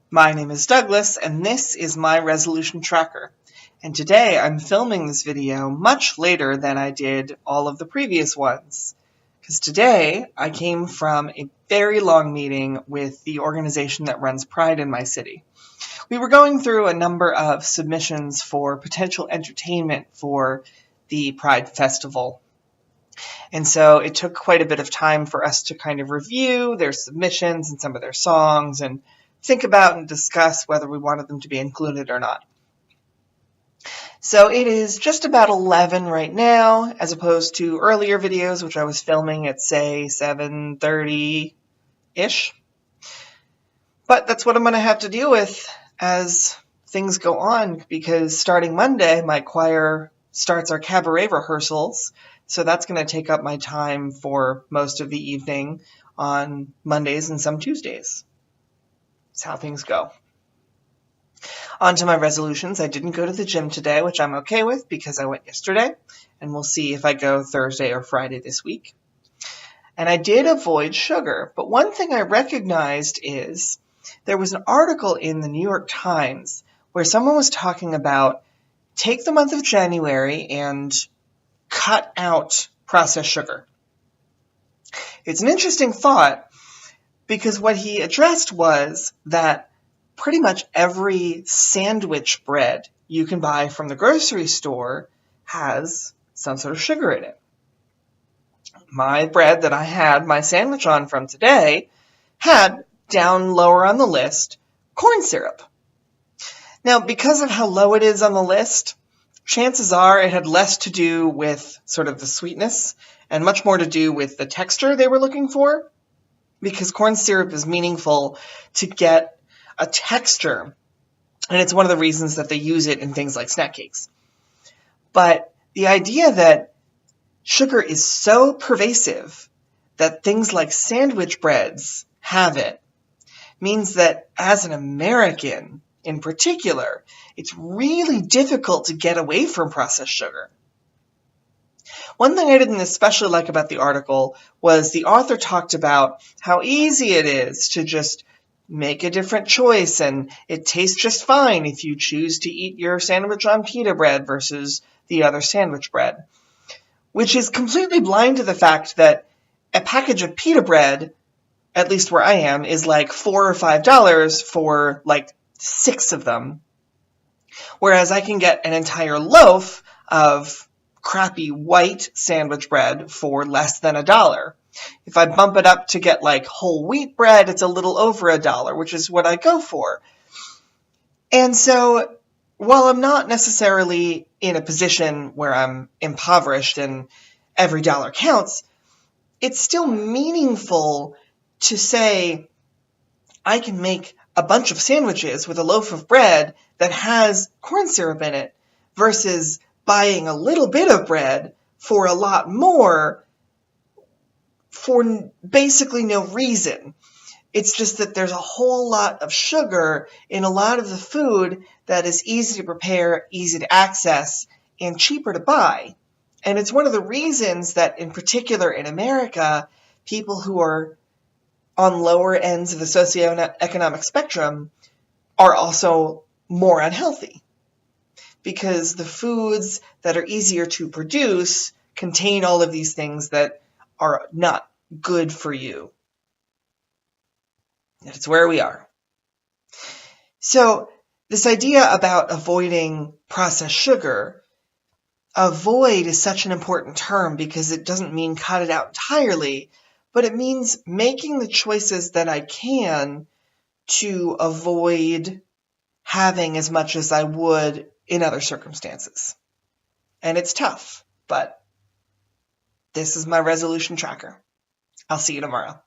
My name is Douglas, and this is my resolution tracker. And today I'm filming this video much later than I did all of the previous ones. Because today I came from a very long meeting with the organization that runs Pride in my city. We were going through a number of submissions for potential entertainment for the Pride Festival. And so it took quite a bit of time for us to kind of review their submissions and some of their songs and think about and discuss whether we wanted them to be included or not. So it is just about 11 right now, as opposed to earlier videos, which I was filming at, say, 7:30-ish. But that's what I'm going to have to deal with as things go on, because starting Monday, my choir starts our cabaret rehearsals, so that's going to take up my time for most of the evening on Mondays and some Tuesdays. That's how things go. On to my resolutions. I didn't go to the gym today, which I'm okay with because I went yesterday, and we'll see if I go Thursday or Friday this week. And I did avoid sugar, but one thing I recognized is there was an article in the New York Times where someone was talking about take the month of January and cut out processed sugar. It's an interesting thought, because what he addressed was that pretty much every sandwich bread you can buy from the grocery store has some sort of sugar in it. My bread that I had my sandwich on from today had, down lower on the list, corn syrup. Now, because of how low it is on the list, chances are it had less to do with sort of the sweetness and much more to do with the texture they were looking for, because corn syrup is meaningful to get a texture, and it's one of the reasons that they use it in things like snack cakes. But the idea that sugar is so pervasive that things like sandwich breads have it means that as an American in particular, it's really difficult to get away from processed sugar. One thing I didn't especially like about the article was the author talked about how easy it is to just make a different choice, and it tastes just fine if you choose to eat your sandwich on pita bread versus the other sandwich bread, which is completely blind to the fact that a package of pita bread, at least where I am, is like $4 or $5 for like 6 of them, whereas I can get an entire loaf of crappy white sandwich bread for less than $1. If I bump it up to get like whole wheat bread, it's a little over $1, which is what I go for. And so while I'm not necessarily in a position where I'm impoverished and every dollar counts, it's still meaningful to say I can make a bunch of sandwiches with a loaf of bread that has corn syrup in it versus buying a little bit of bread for a lot more for basically no reason. It's just that there's a whole lot of sugar in a lot of the food that is easy to prepare, easy to access, and cheaper to buy. And it's one of the reasons that, in particular in America, people who are on lower ends of the socioeconomic spectrum are also more unhealthy, because the foods that are easier to produce contain all of these things that are not good for you. That's where we are. So this idea about avoiding processed sugar, avoid is such an important term because it doesn't mean cut it out entirely, but it means making the choices that I can to avoid having as much as I would in other circumstances. And it's tough, but this is my resolution tracker. I'll see you tomorrow.